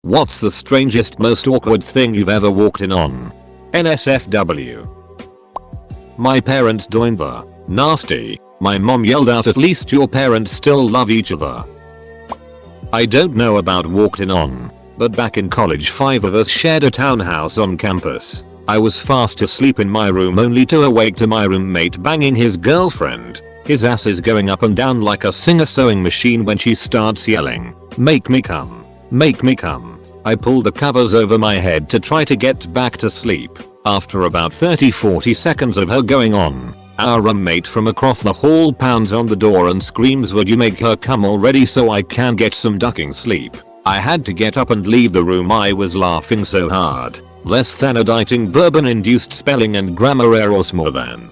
What's the strangest, most awkward thing you've ever walked in on? NSFW. My parents doing the nasty. My mom yelled out, "At least your parents still love each other." I don't know about walked in on, but back in college 5 of us shared a townhouse on campus. I was fast asleep in my room only to awake to my roommate banging his girlfriend. His ass is going up and down like a Singer sewing machine when she starts yelling, "Make me come. Make me come." I pulled the covers over my head to try to get back to sleep. After about 30-40 seconds of her going on, our roommate from across the hall pounds on the door and screams, "Would you make her come already so I can get some ducking sleep?" I had to get up and leave the room. I was laughing so hard. Less than a dieting bourbon induced spelling and grammar errors more than.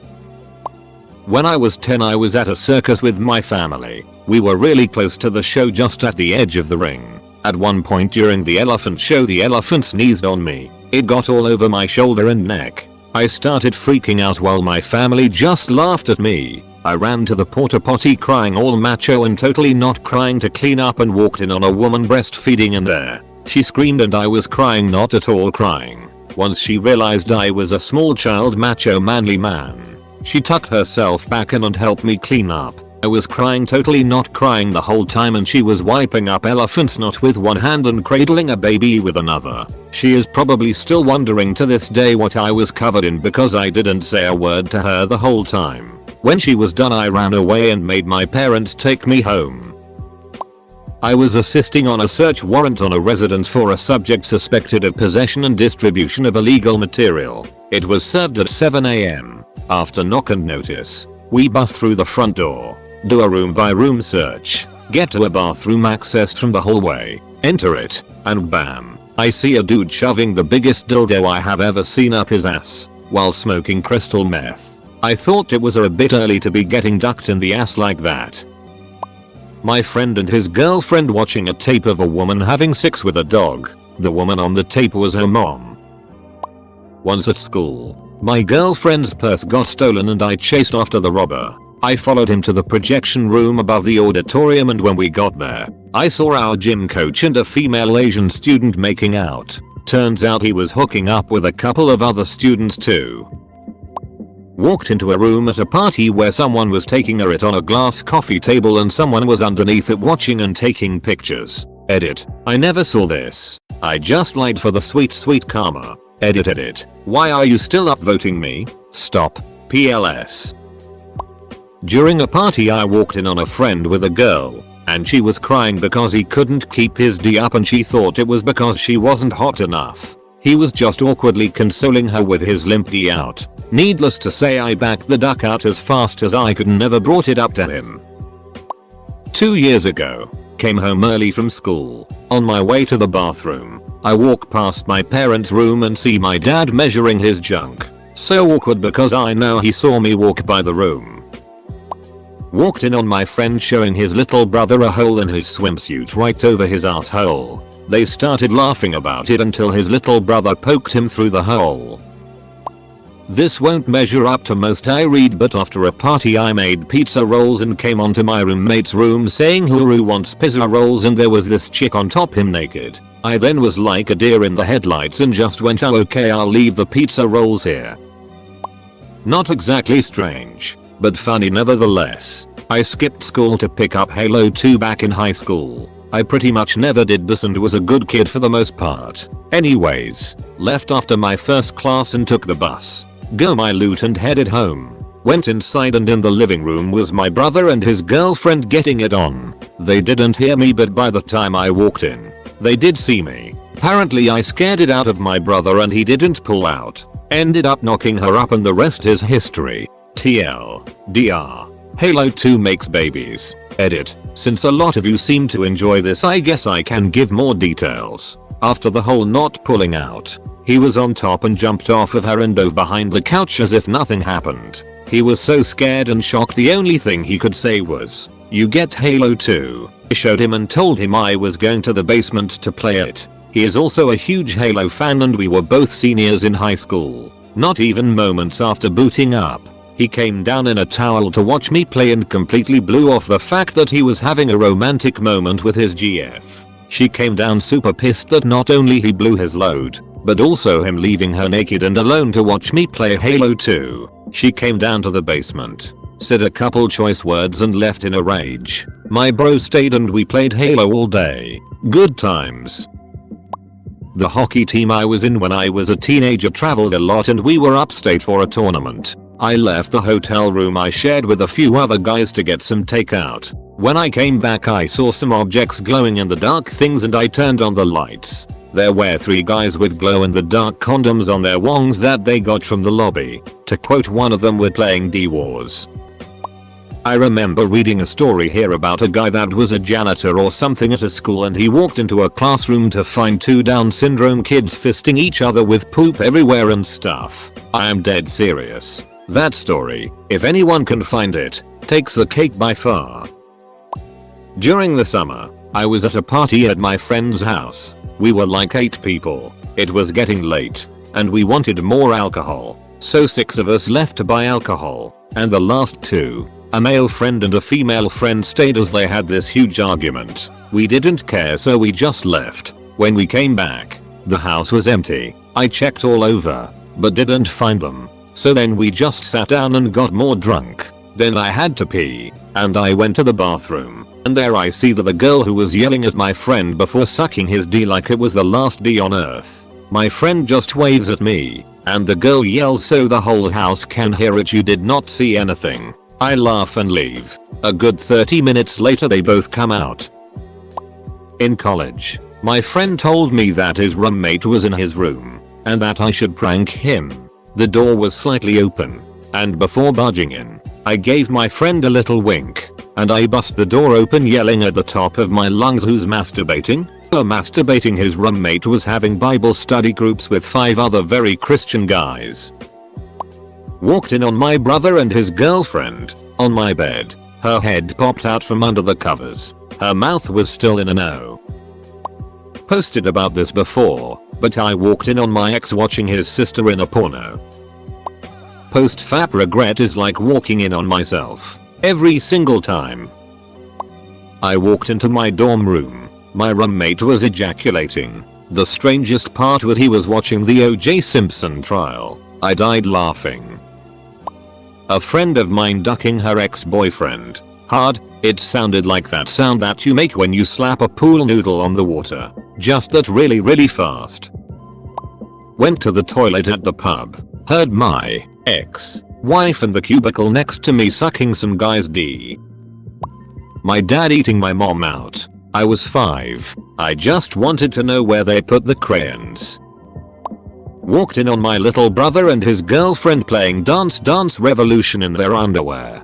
When I was 10 I was at a circus with my family. We were really close to the show, just at the edge of the ring. At one point during the elephant show the elephant sneezed on me. It got all over my shoulder and neck. I started freaking out while my family just laughed at me. I ran to the porta potty crying all macho and totally not crying to clean up and walked in on a woman breastfeeding in there. She screamed and I was crying, not at all crying. Once she realized I was a small child macho manly man, she tucked herself back in and helped me clean up. I was crying, totally not crying the whole time, and she was wiping up elephant snot with one hand and cradling a baby with another. She is probably still wondering to this day what I was covered in because I didn't say a word to her the whole time. When she was done I ran away and made my parents take me home. I was assisting on a search warrant on a residence for a subject suspected of possession and distribution of illegal material. It was served at 7 AM. After knock and notice, we bust through the front door, do a room by room search, get to a bathroom accessed from the hallway, enter it, and bam, I see a dude shoving the biggest dildo I have ever seen up his ass, while smoking crystal meth. I thought it was a bit early to be getting ducked in the ass like that. My friend and his girlfriend watching a tape of a woman having sex with a dog. The woman on the tape was her mom. Once at school, my girlfriend's purse got stolen and I chased after the robber. I followed him to the projection room above the auditorium, and when we got there, I saw our gym coach and a female Asian student making out. Turns out he was hooking up with a couple of other students too. Walked into a room at a party where someone was taking a it on a glass coffee table and someone was underneath it watching and taking pictures. Edit. I never saw this. I just lied for the sweet karma. Edit. Why are you still upvoting me? Stop. PLS. During a party I walked in on a friend with a girl, and she was crying because he couldn't keep his D up and she thought it was because she wasn't hot enough. He was just awkwardly consoling her with his limp D out. Needless to say I backed the duck out as fast as I could and never brought it up to him. 2 years ago, came home early from school. On my way to the bathroom, I walk past my parents' room and see my dad measuring his junk. So awkward because I know he saw me walk by the room. Walked in on my friend showing his little brother a hole in his swimsuit right over his asshole. They started laughing about it until his little brother poked him through the hole. This won't measure up to most I read, but after a party I made pizza rolls and came onto my roommate's room saying who wants pizza rolls, and there was this chick on top him naked. I then was like a deer in the headlights and just went, "Oh okay, I'll leave the pizza rolls here." Not exactly strange, but funny nevertheless. I skipped school to pick up Halo 2 back in high school. I pretty much never did this and was a good kid for the most part. Anyways, left after my first class and took the bus. Go my loot and headed home. Went inside and in the living room was my brother and his girlfriend getting it on. They didn't hear me, but by the time I walked in, they did see me. Apparently I scared it out of my brother and he didn't pull out. Ended up knocking her up and the rest is history. TLDR. Halo 2 makes babies. Edit. Since a lot of you seem to enjoy this, I guess I can give more details. After the whole not pulling out, he was on top and jumped off of her and dove behind the couch as if nothing happened. He was so scared and shocked the only thing he could say was, "You get Halo 2. I showed him and told him I was going to the basement to play it. He is also a huge Halo fan and we were both seniors in high school. Not even moments after booting up, he came down in a towel to watch me play and completely blew off the fact that he was having a romantic moment with his GF. She came down super pissed that not only he blew his load, but also him leaving her naked and alone to watch me play Halo 2. She came down to the basement, said a couple choice words and left in a rage. My bro stayed and we played Halo all day. Good times. The hockey team I was in when I was a teenager traveled a lot and we were upstate for a tournament. I left the hotel room I shared with a few other guys to get some takeout. When I came back I saw some objects glowing in the dark things and I turned on the lights. There were 3 guys with glow-in-the-dark condoms on their wongs that they got from the lobby. To quote one of them, we're playing D-Wars. I remember reading a story here about a guy that was a janitor or something at a school and he walked into a classroom to find 2 Down syndrome kids fisting each other with poop everywhere and stuff. I am dead serious. That story, if anyone can find it, takes the cake by far. During the summer, I was at a party at my friend's house. We were like 8 people. It was getting late, and we wanted more alcohol. So 6 of us left to buy alcohol, and the last 2, a male friend and a female friend, stayed as they had this huge argument. We didn't care so we just left. When we came back, the house was empty. I checked all over, but didn't find them. So then we just sat down and got more drunk. Then I had to pee, and I went to the bathroom. And there I see the girl who was yelling at my friend before sucking his D like it was the last D on earth. My friend just waves at me, and the girl yells so the whole house can hear it, "You did not see anything." I laugh and leave. A good 30 minutes later they both come out. In college, my friend told me that his roommate was in his room, and that I should prank him. The door was slightly open, and before barging in, I gave my friend a little wink. And I bust the door open yelling at the top of my lungs, "Who's masturbating?" Masturbating. His roommate was having Bible study groups with 5 other very Christian guys. Walked in on my brother and his girlfriend, on my bed. Her head popped out from under the covers. Her mouth was still in an O. Posted about this before, but I walked in on my ex watching his sister in a porno. Post-fap regret is like walking in on myself. Every single time. I walked into my dorm room. My roommate was ejaculating. The strangest part was he was watching the O.J. Simpson trial. I died laughing. A friend of mine ducking her ex-boyfriend. Hard. It sounded like that sound that you make when you slap a pool noodle on the water. Just that really fast. Went to the toilet at the pub. Heard my ex-wife in the cubicle next to me sucking some guy's D. My dad eating my mom out. I was 5. I just wanted to know where they put the crayons. Walked in on my little brother and his girlfriend playing Dance Revolution in their underwear.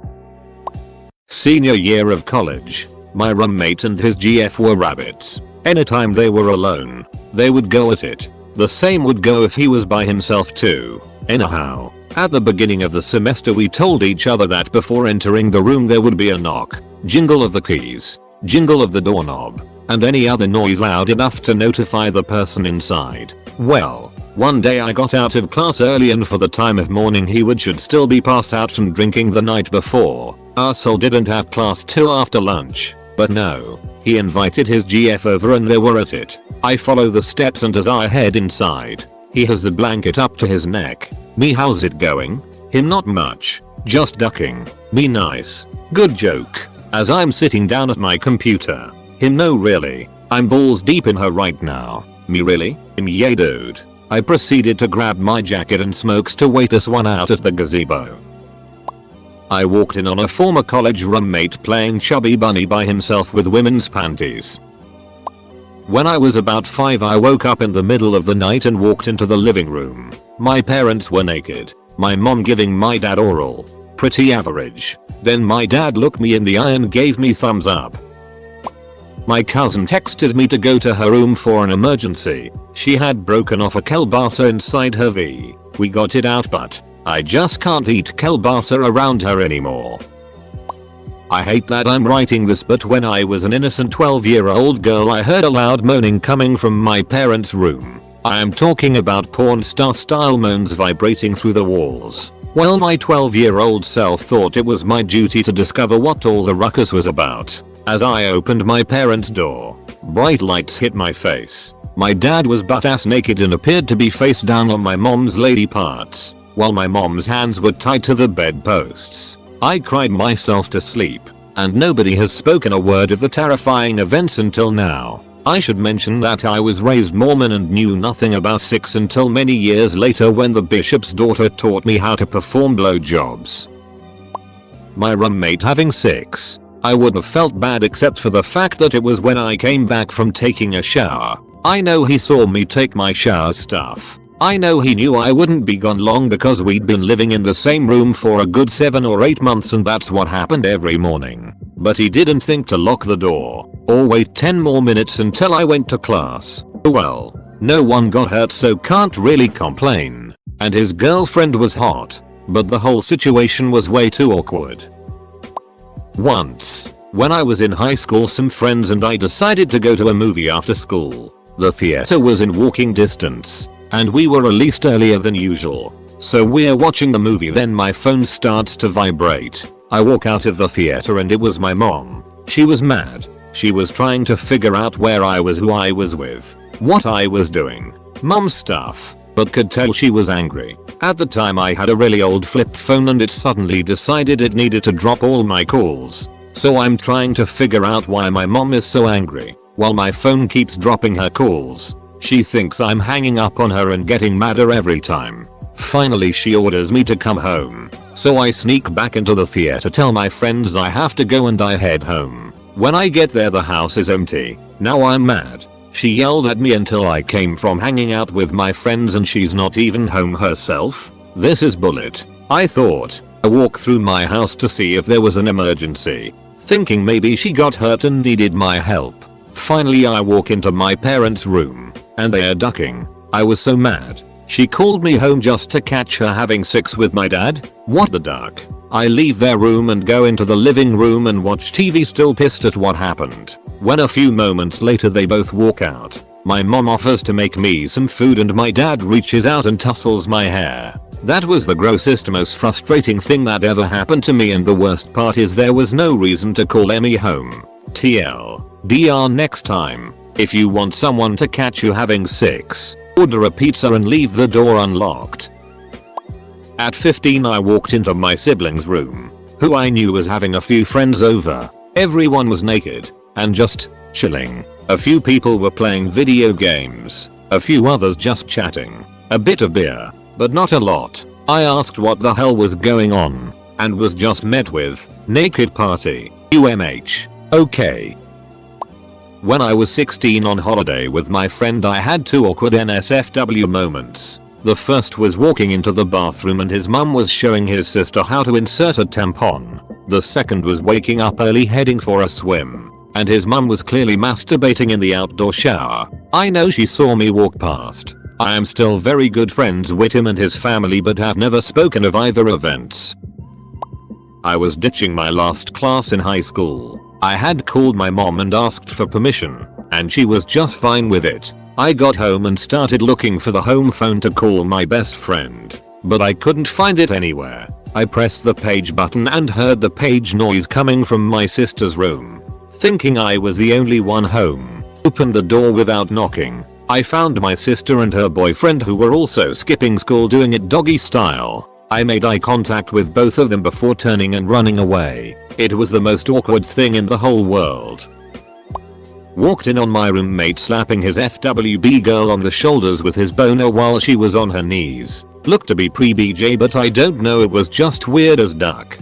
Senior year of college. My roommate and his GF were rabbits. Anytime they were alone, they would go at it. The same would go if he was by himself too. Anyhow, at the beginning of the semester we told each other that before entering the room there would be a knock, jingle of the keys, jingle of the doorknob, and any other noise loud enough to notify the person inside. Well, one day I got out of class early and for the time of morning he should still be passed out from drinking the night before. Arsehole didn't have class till after lunch, but no, he invited his GF over and they were at it. I follow the steps and as I head inside, he has the blanket up to his neck. Me, how's it going? Him, not much, just ducking. Me, nice, good joke. As I'm sitting down at my computer. Him, no really, I'm balls deep in her right now. Me, really? Him, yeah dude. I proceeded to grab my jacket and smokes to wait us one out at the gazebo. I walked in on a former college roommate playing Chubby Bunny by himself with women's panties. When I was about 5 I woke up in the middle of the night and walked into the living room. My parents were naked. My mom giving my dad oral. Pretty average. Then my dad looked me in the eye and gave me thumbs up. My cousin texted me to go to her room for an emergency. She had broken off a kielbasa inside her V. We got it out but I just can't eat kielbasa around her anymore. I hate that I'm writing this but when I was an innocent 12-year-old girl I heard a loud moaning coming from my parents' room. I am talking about porn star style moans vibrating through the walls. Well, my 12-year-old self thought it was my duty to discover what all the ruckus was about. As I opened my parents' door, bright lights hit my face. My dad was butt-ass naked and appeared to be face down on my mom's lady parts, while my mom's hands were tied to the bedposts. I cried myself to sleep, and nobody has spoken a word of the terrifying events until now. I should mention that I was raised Mormon and knew nothing about sex until many years later when the bishop's daughter taught me how to perform blowjobs. My roommate having sex. I would have felt bad except for the fact that it was when I came back from taking a shower. I know he saw me take my shower stuff. I know he knew I wouldn't be gone long because we'd been living in the same room for a good 7 or 8 months and that's what happened every morning. But he didn't think to lock the door or wait 10 more minutes until I went to class. Well, no one got hurt so can't really complain. And his girlfriend was hot, but the whole situation was way too awkward. Once, when I was in high school, some friends and I decided to go to a movie after school. The theater was in walking distance, and we were released earlier than usual. So we're watching the movie, then my phone starts to vibrate. I walk out of the theater and it was my mom. She was mad. She was trying to figure out where I was, who I was with, what I was doing, mom stuff, but could tell she was angry. At the time I had a really old flip phone and it suddenly decided it needed to drop all my calls. So I'm trying to figure out why my mom is so angry, while my phone keeps dropping her calls. She thinks I'm hanging up on her and getting madder every time. Finally she orders me to come home. So I sneak back into the theater, tell my friends I have to go and I head home. When I get there the house is empty. Now I'm mad. She yelled at me until I came from hanging out with my friends and she's not even home herself. This is bullet, I thought. I walked through my house to see if there was an emergency, thinking maybe she got hurt and needed my help. Finally I walk into my parents' room, and they are ducking. I was so mad. She called me home just to catch her having sex with my dad? What the duck? I leave their room and go into the living room and watch TV, still pissed at what happened. When a few moments later they both walk out, my mom offers to make me some food and my dad reaches out and tussles my hair. That was the grossest, most frustrating thing that ever happened to me, and the worst part is there was no reason to call Emmy home. TLDR, next time, if you want someone to catch you having sex, order a pizza and leave the door unlocked. At 15 I walked into my siblings' room, who I knew was having a few friends over. Everyone was naked and just chilling. A few people were playing video games, a few others just chatting. A bit of beer, but not a lot. I asked what the hell was going on, and was just met with, naked party, UMH, okay. When I was 16 on holiday with my friend I had 2 awkward NSFW moments. The first was walking into the bathroom and his mum was showing his sister how to insert a tampon. The second was waking up early heading for a swim, and his mum was clearly masturbating in the outdoor shower. I know she saw me walk past. I am still very good friends with him and his family but have never spoken of either events. I was ditching my last class in high school. I had called my mom and asked for permission, and she was just fine with it. I got home and started looking for the home phone to call my best friend, but I couldn't find it anywhere. I pressed the page button and heard the page noise coming from my sister's room. Thinking I was the only one home, opened the door without knocking. I found my sister and her boyfriend who were also skipping school doing it doggy style. I made eye contact with both of them before turning and running away. It was the most awkward thing in the whole world. Walked in on my roommate slapping his FWB girl on the shoulders with his boner while she was on her knees. Looked to be pre-BJ but I don't know, it was just weird as duck.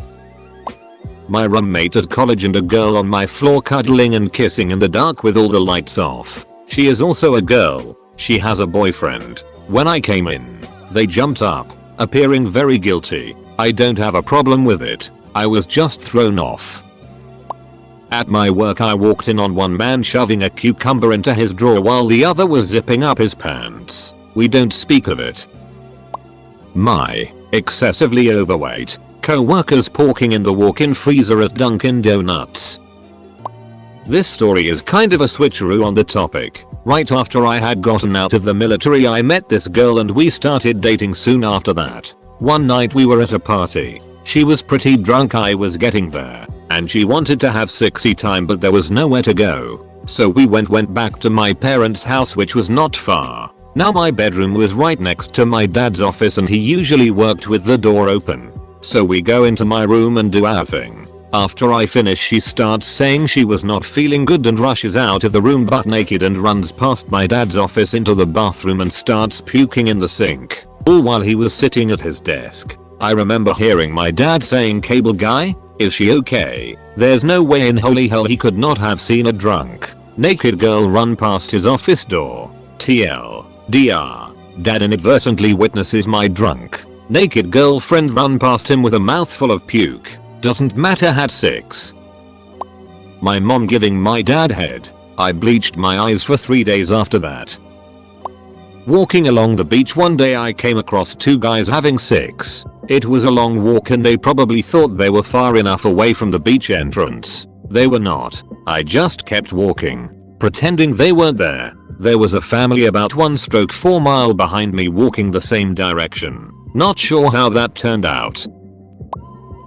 My roommate at college and a girl on my floor cuddling and kissing in the dark with all the lights off. She is also a girl. She has a boyfriend. When I came in, they jumped up, appearing very guilty. I don't have a problem with it. I was just thrown off. At my work I walked in on one man shoving a cucumber into his drawer while the other was zipping up his pants. We don't speak of it. My excessively overweight co-workers porking in the walk-in freezer at Dunkin' Donuts. This story is kind of a switcheroo on the topic. Right after I had gotten out of the military I met this girl and we started dating soon after that. One night we were at a party. She was pretty drunk, I was getting there, and she wanted to have sexy time but there was nowhere to go. So we went back to my parents' house, which was not far. Now my bedroom was right next to my dad's office and he usually worked with the door open. So we go into my room and do our thing. After I finish she starts saying she was not feeling good and rushes out of the room butt naked and runs past my dad's office into the bathroom and starts puking in the sink. All while he was sitting at his desk. I remember hearing my dad saying, "Cable guy, is she okay?" There's no way in holy hell he could not have seen a drunk, naked girl run past his office door. TLDR. Dad inadvertently witnesses my drunk, naked girlfriend run past him with a mouthful of puke. Doesn't matter, had 6. My mom giving my dad head. I bleached my eyes for 3 days after that. Walking along the beach one day I came across 2 guys having sex. It was a long walk and they probably thought they were far enough away from the beach entrance. They were not. I just kept walking, pretending they weren't there. There was a family about 1/4 mile behind me walking the same direction. Not sure how that turned out.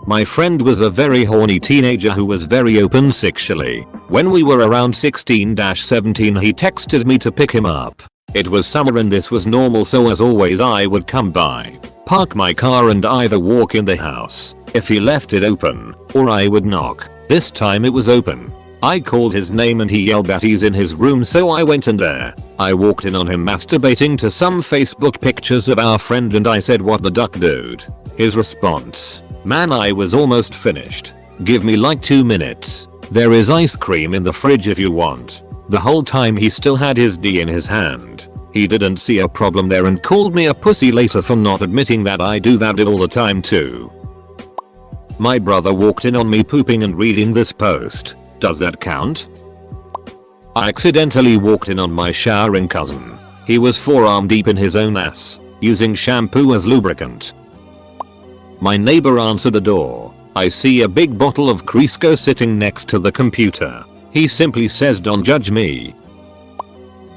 My friend was a very horny teenager who was very open sexually. When we were around 16-17 he texted me to pick him up. It was summer and this was normal, so as always I would come by, park my car and either walk in the house if he left it open, or I would knock. This time it was open. I called his name and he yelled that he's in his room, so I went in there. I walked in on him masturbating to some Facebook pictures of our friend and I said, "What the duck, dude?" His response, "Man, I was almost finished. Give me like 2 minutes. There is ice cream in the fridge if you want." The whole time he still had his D in his hand. He didn't see a problem there and called me a pussy later for not admitting that I do that all the time too. My brother walked in on me pooping and reading this post. Does that count? I accidentally walked in on my showering cousin. He was forearm deep in his own ass, using shampoo as lubricant. My neighbor answered the door. I see a big bottle of Crisco sitting next to the computer. He simply says, "Don't judge me."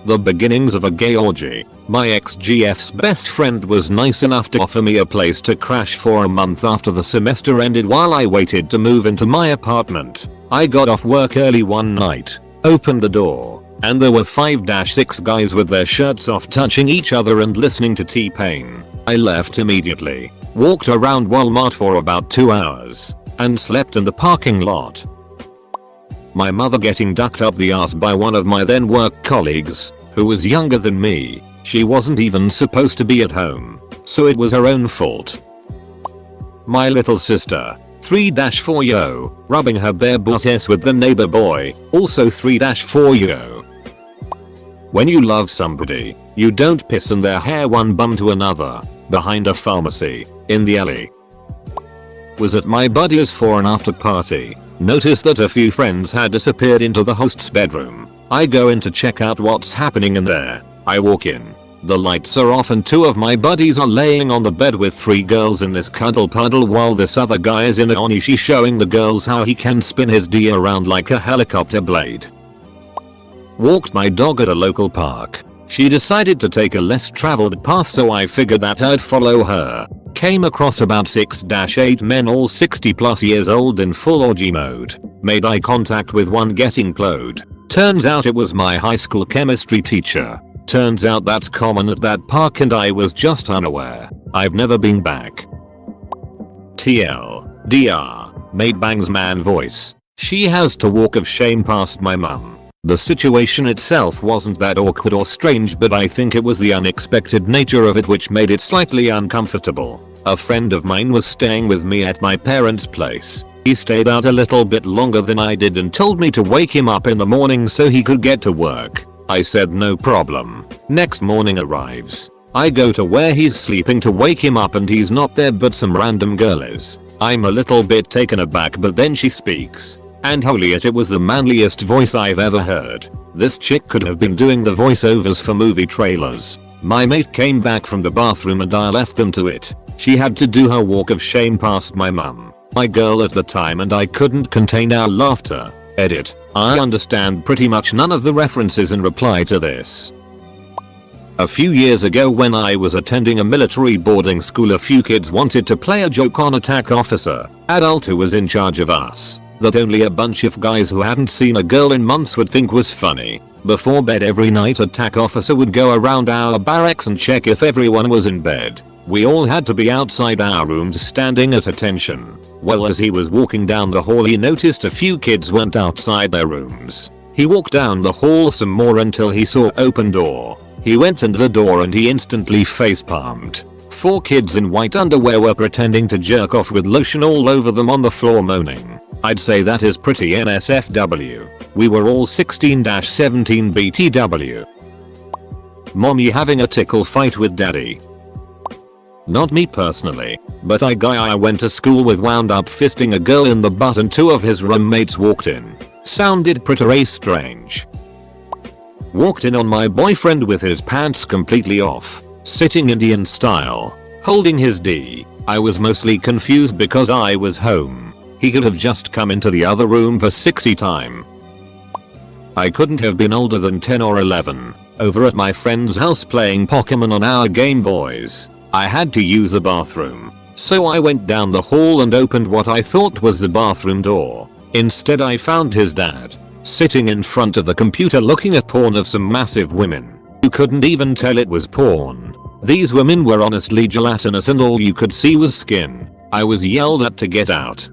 The beginnings of a gay orgy. My ex-GF's best friend was nice enough to offer me a place to crash for a month after the semester ended while I waited to move into my apartment. I got off work early one night, opened the door, and there were 5-6 guys with their shirts off touching each other and listening to T-Pain. I left immediately, walked around Walmart for about 2 hours, and slept in the parking lot. My mother getting ducked up the ass by one of my then work colleagues, who was younger than me. She wasn't even supposed to be at home, so it was her own fault. My little sister, 3-4 yo, rubbing her bare booties with the neighbor boy, also 3-4 yo. When you love somebody, you don't piss in their hair one bum to another, behind a pharmacy, in the alley. Was at my buddy's for an after party. Noticed that a few friends had disappeared into the host's bedroom. I go in to check out what's happening in there. I walk in. The lights are off and 2 of my buddies are laying on the bed with 3 girls in this cuddle puddle while this other guy is in a onishi showing the girls how he can spin his D around like a helicopter blade. Walked my dog at a local park. She decided to take a less traveled path, so I figured that I'd follow her. Came across about 6-8 men all 60+ years old in full orgy mode. Made eye contact with one getting plowed. Turns out it was my high school chemistry teacher. Turns out that's common at that park and I was just unaware. I've never been back. TLDR. Made bangs man voice. She has to walk of shame past my mum. The situation itself wasn't that awkward or strange, but I think it was the unexpected nature of it which made it slightly uncomfortable. A friend of mine was staying with me at my parents' place. He stayed out a little bit longer than I did and told me to wake him up in the morning so he could get to work. I said no problem. Next morning arrives. I go to where he's sleeping to wake him up and he's not there but some random girl is. I'm a little bit taken aback, but then she speaks. And holy it was the manliest voice I've ever heard. This chick could have been doing the voiceovers for movie trailers. My mate came back from the bathroom and I left them to it. She had to do her walk of shame past my mum, my girl at the time, and I couldn't contain our laughter. Edit. I understand pretty much none of the references in reply to this. A few years ago when I was attending a military boarding school, a few kids wanted to play a joke on attack officer, adult who was in charge of us, that only a bunch of guys who hadn't seen a girl in months would think was funny. Before bed every night, attack officer would go around our barracks and check if everyone was in bed. We all had to be outside our rooms standing at attention. Well, as he was walking down the hall, he noticed a few kids went outside their rooms. He walked down the hall some more until he saw an open door. He went in the door and he instantly facepalmed. 4 kids in white underwear were pretending to jerk off with lotion all over them on the floor, moaning. I'd say that is pretty NSFW. We were all 16-17 BTW. Mommy having a tickle fight with daddy. Not me personally, but a guy I went to school with wound up fisting a girl in the butt and 2 of his roommates walked in. Sounded pretty strange. Walked in on my boyfriend with his pants completely off, sitting Indian style, holding his D. I was mostly confused because I was home. He could have just come into the other room for 60 time. I couldn't have been older than 10 or 11, over at my friend's house playing Pokemon on our Game Boys. I had to use the bathroom, so I went down the hall and opened what I thought was the bathroom door. Instead I found his dad, sitting in front of the computer looking at porn of some massive women. You couldn't even tell it was porn. These women were honestly gelatinous and all you could see was skin. I was yelled at to get out.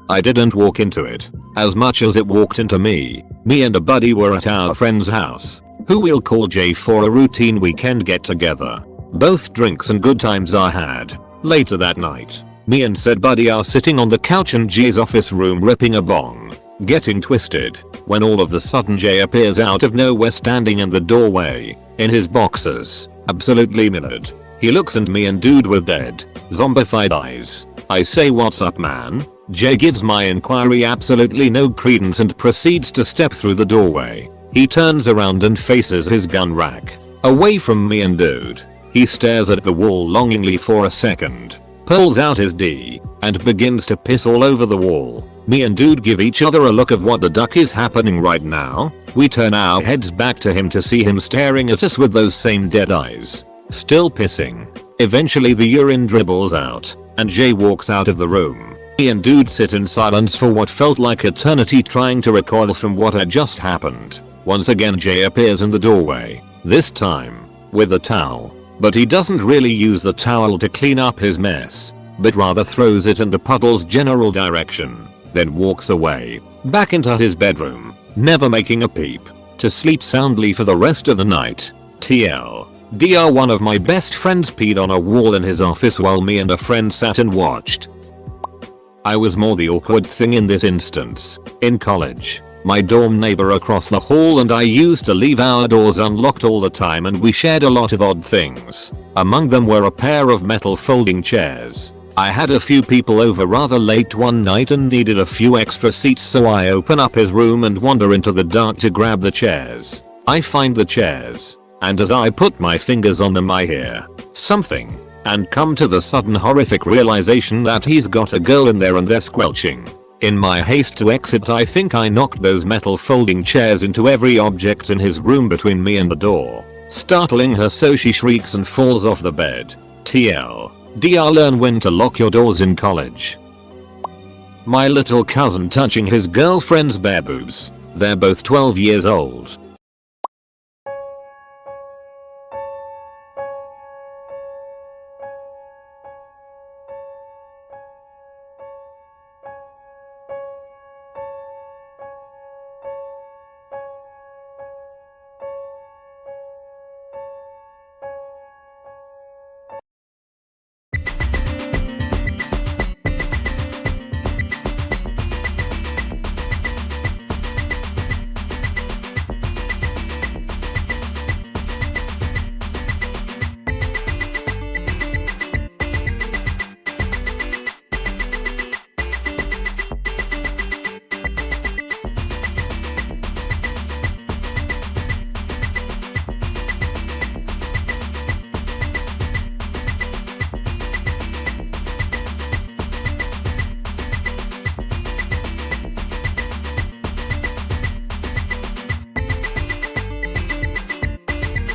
I didn't walk into it, as much as it walked into me. Me and a buddy were at our friend's house, who we'll call Jay, for a routine weekend get together. Both drinks and good times are had. Later that night, me and said buddy are sitting on the couch in Jay's office room ripping a bong, getting twisted, when all of a sudden Jay appears out of nowhere standing in the doorway, in his boxers, absolutely milled. He looks at me and dude with dead, zombified eyes. I say, "What's up, man?" Jay gives my inquiry absolutely no credence and proceeds to step through the doorway. He turns around and faces his gun rack, away from me and dude. He stares at the wall longingly for a second, pulls out his D, and begins to piss all over the wall. Me and dude give each other a look of what the duck is happening right now. We turn our heads back to him to see him staring at us with those same dead eyes, still pissing. Eventually the urine dribbles out, and Jay walks out of the room. Me and dude sit in silence for what felt like eternity, trying to recoil from what had just happened. Once again Jay appears in the doorway, this time with a towel. But he doesn't really use the towel to clean up his mess, but rather throws it in the puddle's general direction, then walks away, back into his bedroom, never making a peep, to sleep soundly for the rest of the night. TLDR, one of my best friends peed on a wall in his office while me and a friend sat and watched. I was more the awkward thing in this instance. In college, my dorm neighbor across the hall and I used to leave our doors unlocked all the time, and we shared a lot of odd things. Among them were a pair of metal folding chairs. I had a few people over rather late one night and needed a few extra seats, so I open up his room and wander into the dark to grab the chairs. I find the chairs, and as I put my fingers on them I hear something, and come to the sudden horrific realization that he's got a girl in there and they're squelching. In my haste to exit, I think I knocked those metal folding chairs into every object in his room between me and the door, startling her so she shrieks and falls off the bed. TLDR, learn when to lock your doors in college. My little cousin touching his girlfriend's bare boobs. They're both 12 years old.